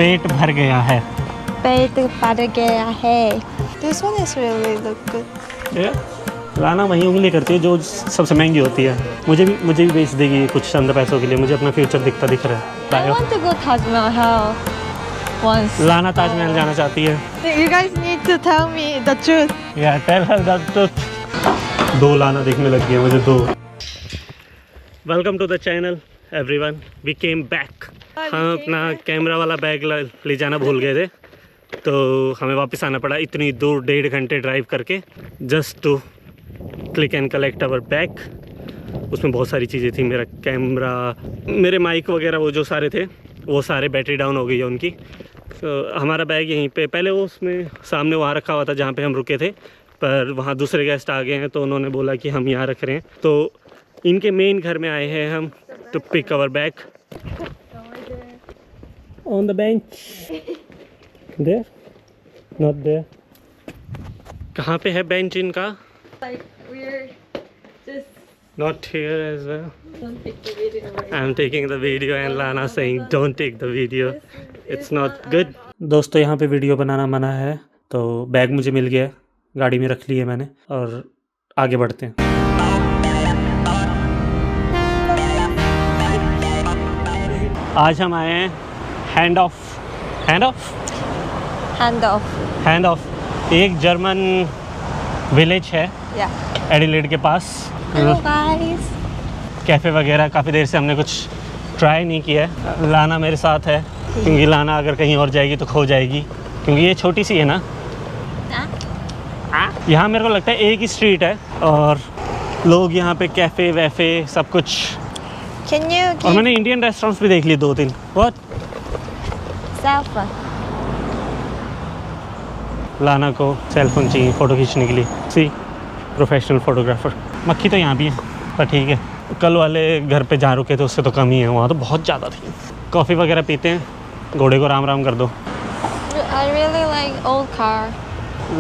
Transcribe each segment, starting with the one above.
पेट भर गया है। पेट भर गया है। This one is really look good. लाना वही उंगली करती है जो सबसे महंगी होती है। मुझे भी बेच देगी कुछ चंद पैसों के लिए। मुझे अपना फ्यूचर दिखता दिख रहा है। I want to go Taj Mahal once. लाना ताजमहल जाना चाहती है। You guys need to tell me the truth. या टेल हर द ट्रुथ। 2 लाना दिखने लगी है मुझे 2। Welcome to the channel everyone. We came back. हम अपना कैमरा वाला बैग ले जाना भूल गए थे, तो हमें वापस आना पड़ा इतनी दूर 1.5 घंटे ड्राइव करके just to click and collect our bag. उसमें बहुत सारी चीज़ें थी। मेरा कैमरा, मेरे माइक वगैरह वो जो सारे थे वो सारे बैटरी डाउन हो गई है उनकी। तो हमारा बैग यहीं पे पहले वो उसमें सामने वहाँ रखा हुआ था जहाँ पे हम रुके थे, पर वहाँ दूसरे गेस्ट आ गए हैं तो उन्होंने बोला कि हम यहाँ रख रहे हैं। तो इनके मेन घर में आए हैं हम to pick our bag. On the bench there, not there. कहाँ पे है बेंच इनका? Like we're just Not here as well. don't take the video. Right? I'm taking the video and Lana saying don't take the video. It's not good. दोस्तों यहाँ पे video बनाना मना है, तो बैग मुझे मिल गया, गाड़ी में रख लिया मैंने और आगे बढ़ते हैं। आज हम आए हैं हैंड ऑफ एक जर्मन विलेज है Yeah. एडिलेड के पास। Hello guys. कैफ़े वगैरह काफ़ी देर से हमने कुछ ट्राई नहीं किया है। लाना मेरे साथ है क्योंकि लाना अगर कहीं और जाएगी तो खो जाएगी, क्योंकि ये छोटी सी है ना। यहाँ मेरे को लगता है एक ही स्ट्रीट है और लोग यहाँ पे कैफ़े वैफ़े सब कुछ। Can you और give मैंने इंडियन रेस्टोरेंट्स भी देख लिए 2-3। What? selfie? लाना को सेलफोन चाहिए फ़ोटो खींचने के लिए। सी प्रोफेशनल फ़ोटोग्राफ़र। मक्खी तो यहाँ भी है पर ठीक है, कल वाले घर पे जहाँ रुके थे उससे तो कम ही है, वहाँ तो बहुत ज़्यादा थी। कॉफ़ी वगैरह पीते हैं, घोड़े को राम राम कर दो। I really like old car.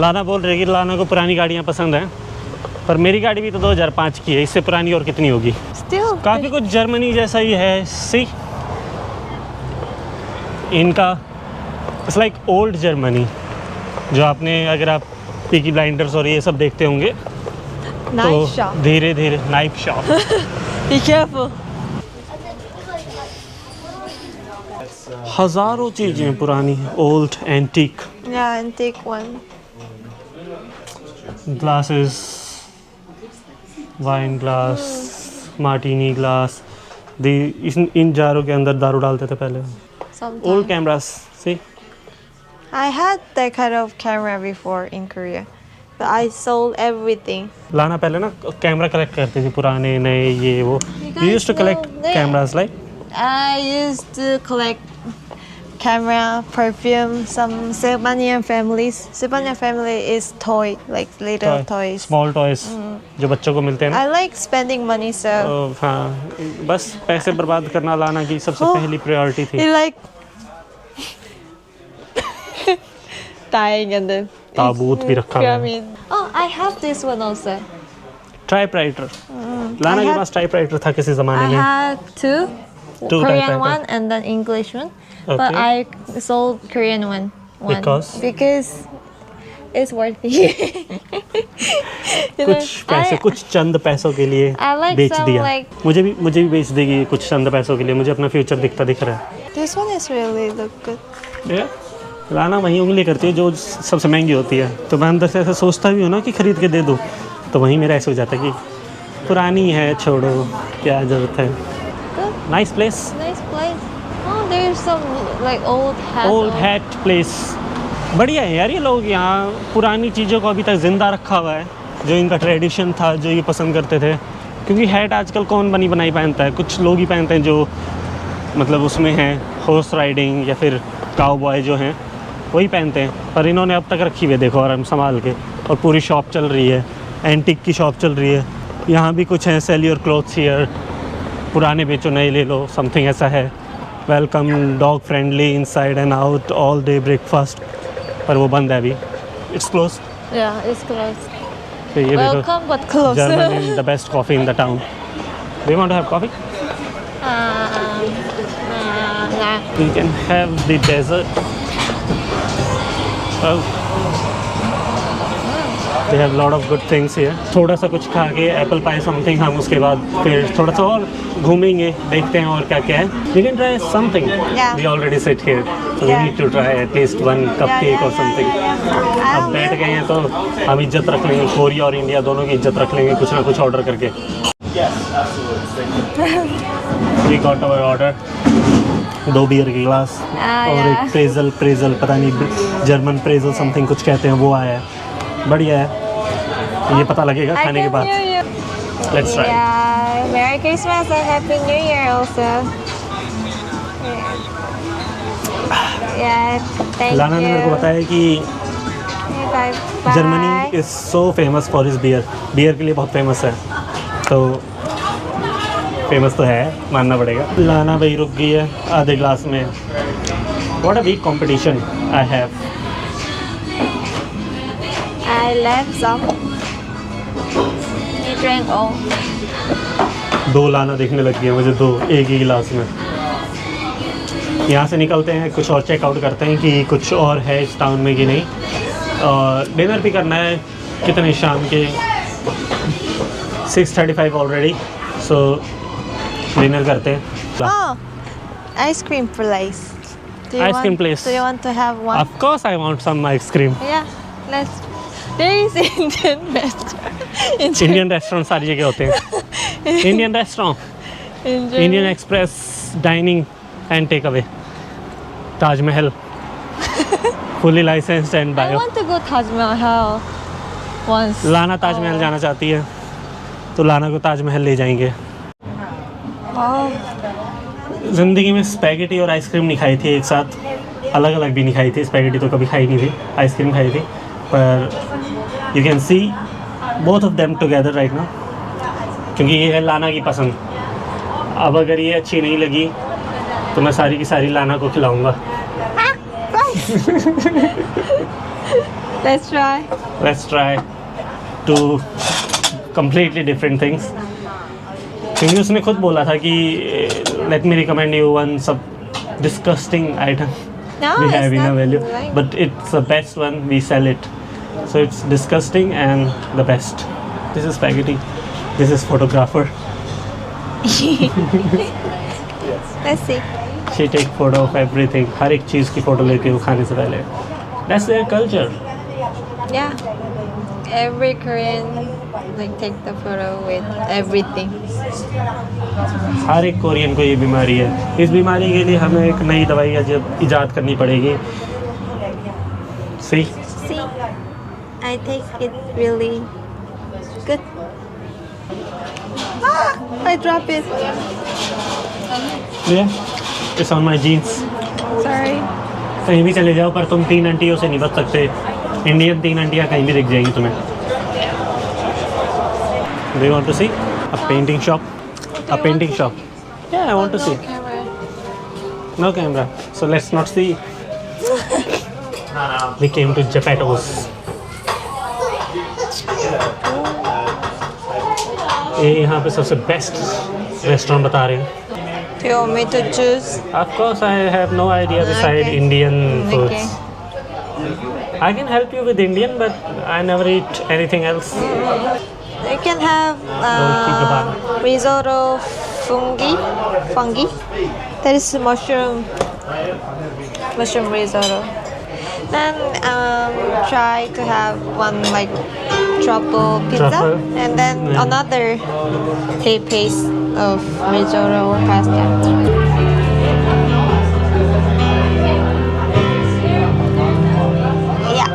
लाना बोल रही है कि लाना को पुरानी गाड़ियाँ पसंद हैं, पर मेरी गाड़ी भी तो 2005 की है, इससे पुरानी और कितनी होगी। Still. काफ़ी कुछ जर्मनी जैसा ही है। सी इनका इट्स लाइक ओल्ड जर्मनी, जो आपने अगर आप पीकी ब्लाइंडर्स और ये सब देखते होंगे Nice तो shop. धीरे धीरे नाइफ शॉप। Be careful. हज़ारों चीज़ें पुरानी, old antique Yeah, and take one. Glasses, wine glass, martini glass. इन जारों के अंदर दारू डालते थे पहले। Sometimes. Old cameras. See I had that kind of camera before in Korea, but I sold everything. लाना पहले ना कैमरा कलेक्ट करती थी, पुराने नए ये वो। You used to collect cameras like? I used to collect camera, perfume, some Sebanian families. Sebanian family is toy, like little toys. Small toys जो बच्चों को मिलते हैं ना। I like spending money, so हाँ, बस पैसे बर्बाद करना लाना की सबसे पहली प्रायोरिटी थी। you like dying and then ताबूत भी रखा हुआ है। pyramid. Oh, I have this one also. Typewriter. लाना के पास टाइपराइटर था किसी I ज़माने में। had two Korean typewriter. one and then English one, but Okay. I sold Korean one. Because it's worthy. You know, कुछ पैसे, कुछ चंद पैसों के लिए I like बेच some दिया। like मुझे भी बेच देगी कुछ चंद पैसों के लिए। मुझे अपना फ्यूचर दिखता दिख रहा है। this one is really look good. लाना वही उंगली करती है जो सबसे महंगी होती है, तो मैं अंदर से ऐसा सोचता भी हूँ ना कि ख़रीद के दे दूँ, तो वहीं मेरा ऐसे हो जाता है कि पुरानी है, छोड़ो, क्या ज़रूरत है। Good, nice place. nice place. Oh, there's some like old hat place. बढ़िया है यार, ये लोग यहाँ पुरानी चीज़ों को अभी तक ज़िंदा रखा हुआ है, जो इनका ट्रेडिशन था, जो ये पसंद करते थे। क्योंकि हैट आजकल कौन बनी बनाई पहनता है, कुछ लोग ही पहनते हैं जो मतलब उसमें हैं हॉर्स राइडिंग या फिर काउबॉय जो हैं वही पहनते हैं, पर इन्होंने अब तक रखी हुई है देखो आराम संभाल के। और पूरी शॉप चल रही है, एंटीक की शॉप चल रही है। यहाँ भी कुछ है, सेल योर क्लोथ्स हियर, पुराने बेचो नए ले लो, समथिंग ऐसा है। Welcome dog friendly inside and out all day breakfast, पर वो बंद है अभी, it's close. Yeah, it's closed. तो ये देखो, Welcome but closed. German the best coffee in the town. Do you want to have coffee? Nah. We can have the dessert. Oh. They have lot of good things here. थोड़ा सा कुछ खा के apple pie something, हम उसके बाद फिर थोड़ा सा और घूमेंगे, देखते हैं और क्या क्या है. We can try something. Yeah. We already sit here, so we Yeah. need to try at least one cupcake or something. अब बैठ गए हैं तो हम इज्जत रख लेंगे, कोरिया और इंडिया दोनों की इज्जत रख लेंगे कुछ ना कुछ ऑर्डर करके. We got our order. 2 beer के गिलास और एक प्रेजल पता नहीं जर्मन प्रेजल समथिंग कुछ कहते हैं, वो आया है. बढ़िया है, ये पता लगेगा खाने के बाद. Let's try. Yeah, Merry Christmas and Happy New Year also. Yeah, thank लाना ने मेरे को you. बताया कि Bye. Germany is so famous for his beer के लिए बहुत फेमस है. तो फेमस तो है, मानना पड़ेगा. लाना भाई रुक गई है आधे ग्लास में. What a weak competition I have. I left some. You drank all. 2 लाना देखने लग गया मुझे, 2 एक ही गिलास में. यहाँ से निकलते हैं, कुछ और चेकआउट करते हैं कि कुछ और है इस टाउन में कि नहीं. और डिनर भी करना है. कितने शाम के 6:35 ऑलरेडी. सो डिनर करते हैं. Oh, ice cream place. Ice cream place. Do you want to have one? Of course I want some ice cream. Yeah, let's. There is Indian restaurant. Indian restaurant सारी जगह होते हैं. Indian restaurant, Indian express dining and take away, Taj Mahal, fully licensed and I बायो. want to go Taj Mahal once. लाना ताजमहल जाना चाहती है तो लाना को ताजमहल ले जाएंगे. Oh, ज़िंदगी में स्पैगेटी और आइसक्रीम नहीं खाई थी एक साथ, अलग अलग भी नहीं खाई थी. स्पैगेटी तो कभी खाई नहीं थी, आइसक्रीम खाई थी. पर you can C both of them together right now, क्योंकि ये है लाना की पसंद. अब अगर ये अच्छी नहीं लगी तो मैं सारी की सारी लाना को खिलाऊंगा. let's try. Let's try two completely different things. क्योंकि उसने खुद बोला था कि let me recommend you one sub disgusting item No, we it's have in not our value, like- but it's the best one. We sell it, so it's disgusting and the best. This is spaghetti. This is photographer. Let's see. She take photo of everything. हर एक चीज़ की photo लेती है वो खाने से पहले. That's their culture. Yeah. Every Korean like take the photo with everything. हर एक Korean को ये बीमारी है. इस बीमारी के लिए हमें एक नई दवाई इजाद करनी पड़ेगी. See? See, I take it really good. I drop it. Yeah. It's on my jeans. Sorry. कहीं भी चले जाओ पर तुम 3 आंटियों से नहीं बच सकते. इंडियन 3 आंटियाँ कहीं भी दिख जाएंगी तुम्हें. Do you want to see a painting shop? A painting shop. Yeah, I want to see. No camera. So let's not see. We came to Geppetto's. ये यहाँ पे सबसे बेस्ट रेस्टोरेंट बता रहे हैं. Do you want me to choose? Of course, I have no idea beside Okay. Indian foods. Okay. I can help you with Indian, but I never eat anything else. You can have risotto fungi. That is mushroom risotto. Then try to have one like truffle pizza, Truffle? and then Yeah. another paste of risotto pasta. Yeah.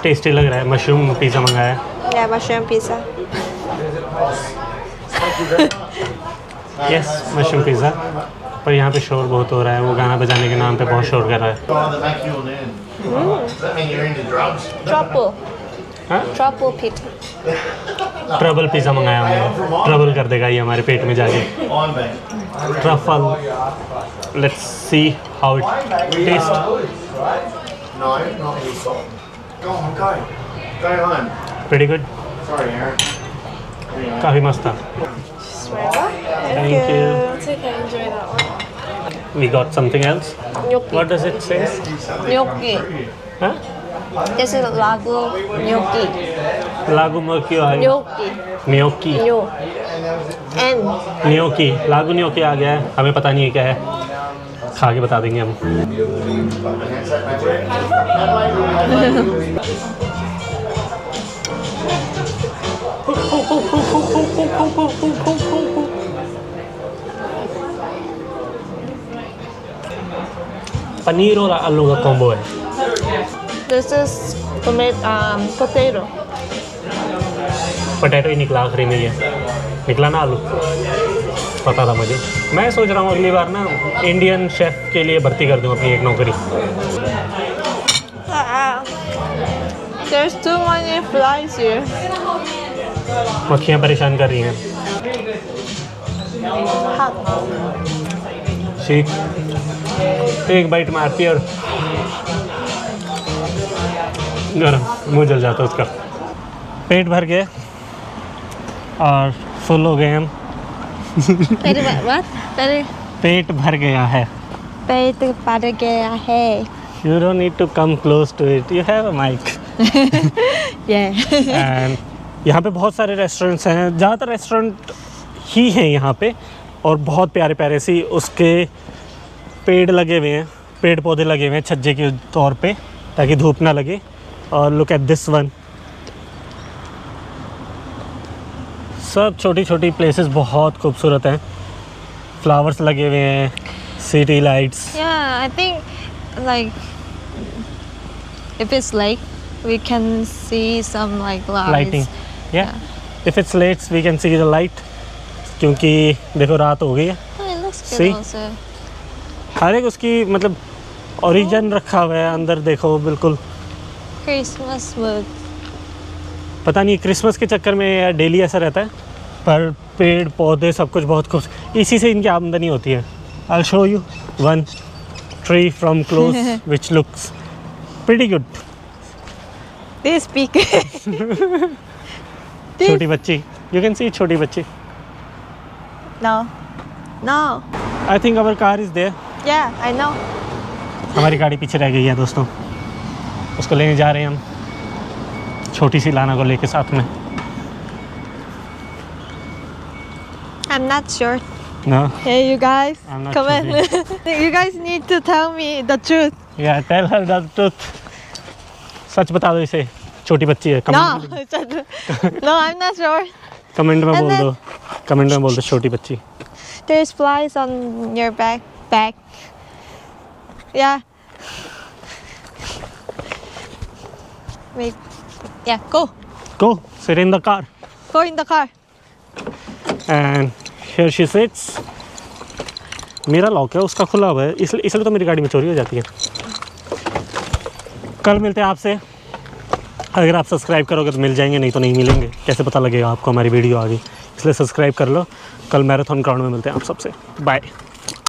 Tasty लग रहा है. Mushroom pizza मंगाया है. Yeah, mushroom pizza. Yes, mushroom pizza. पर यहाँ पे शोर बहुत हो रहा है. वो गाना बजाने के नाम पे बहुत शोर कर रहा है. Oh, the vacuum in. Does that mean you're into drugs? Truffle. हाँ? Truffle pizza. ट्रबल पिज़्ज़ा मंगाया हमने. ट्रबल कर देगा ये हमारे पेट में जाके. On bank. Truffle. Let's see how it taste. No, not any salt. Go on, go. Go home. Pretty good. Sorry, Aaron. काफ़ी मस्त था. forever. Thank you. It's okay, enjoy that one. We got something else. Gnocchi. What does it say? Gnocchi. Huh? This is lagu gnocchi. Lagu gnocchi. Gnocchi. Gnocchi. Gno. And gnocchi. Lagu gnocchi आ गया है. हमें पता नहीं है क्या है. खा के बता देंगे हम. पनीर और आलू का कॉम्बो है. this is potato. पोटैटो ही निकला आखिरी में ये. निकला ना आलू. पता था मुझे. मैं सोच रहा हूँ अगली बार ना इंडियन शेफ के लिए भर्ती कर दूँ अपनी एक नौकरी. There's too many flies here. मक्खियाँ परेशान कर रही हैं. Hot. ठीक. एक बाइट मारती है और गरम. मुँह जल जाता है उसका. पेट भर गए और फुल हो गए हम. What? पेट भर गया है. पेट भर गया है. You don't need to come close to it. You have a mic. Yeah. And यहाँ पे बहुत सारे रेस्टोरेंट्स हैं. ज़्यादातर रेस्टोरेंट ही हैं यहाँ पे और बहुत प्यारे प्यारे सी उसके पेड़ लगे हुए हैं. पेड़ पौधे लगे हुए हैं छज्जे के तौर पे ताकि धूप ना लगे. और लुक एट दिस वन. सब छोटी छोटी प्लेसेस बहुत खूबसूरत हैं. फ्लावर्स लगे हुए हैं. City lights. Yeah, I think like if it's lake, we can see some like lights. Lighting. या if it's let's we can see the light. क्योंकि देखो रात हो गई है. Oh, it looks good See? also. हर एक उसकी मतलब ओरिजिन रखा हुआ है अंदर. देखो बिल्कुल. Christmas wood. पता नहीं क्रिसमस के चक्कर में या डेली ऐसा रहता है पर पेड़ पौधे सब कुछ बहुत खूब. इसी से इनकी आमदनी होती है. I'll show you one tree from close which looks pretty good. This big. छोटी बच्ची. You can see छोटी बच्ची. No. No. I think our car is there. Yeah, I know. हमारी गाड़ी पीछे रह गई है दोस्तों. उसको लेने जा रहे हैं हम. छोटी सी लाना को लेके साथ में. I'm not sure. No. Hey, you guys. I'm not Come sure on. You guys need to tell me the truth. Yeah, tell her the truth. सच बता दो इसे. छोटी बच्ची है. No. No, I'm not sure. Comment में And बोल then- दो. Comment में बोल दो छोटी बच्ची. There's flies on your back. Yeah. Wait. Yeah, go. Go. Sit in the car. Go in the car. And here she sits. मेरा lock है उसका खुला हुआ है इसलिए तो मेरी गाड़ी में चोरी हो जाती है. कल मिलते हैं आपसे. अगर आप सब्सक्राइब करोगे तो मिल जाएंगे. नहीं तो नहीं मिलेंगे. कैसे पता लगेगा आपको हमारी वीडियो आ गई. इसलिए सब्सक्राइब कर लो. कल मैराथन ग्राउंड में मिलते हैं आप सबसे. बाय.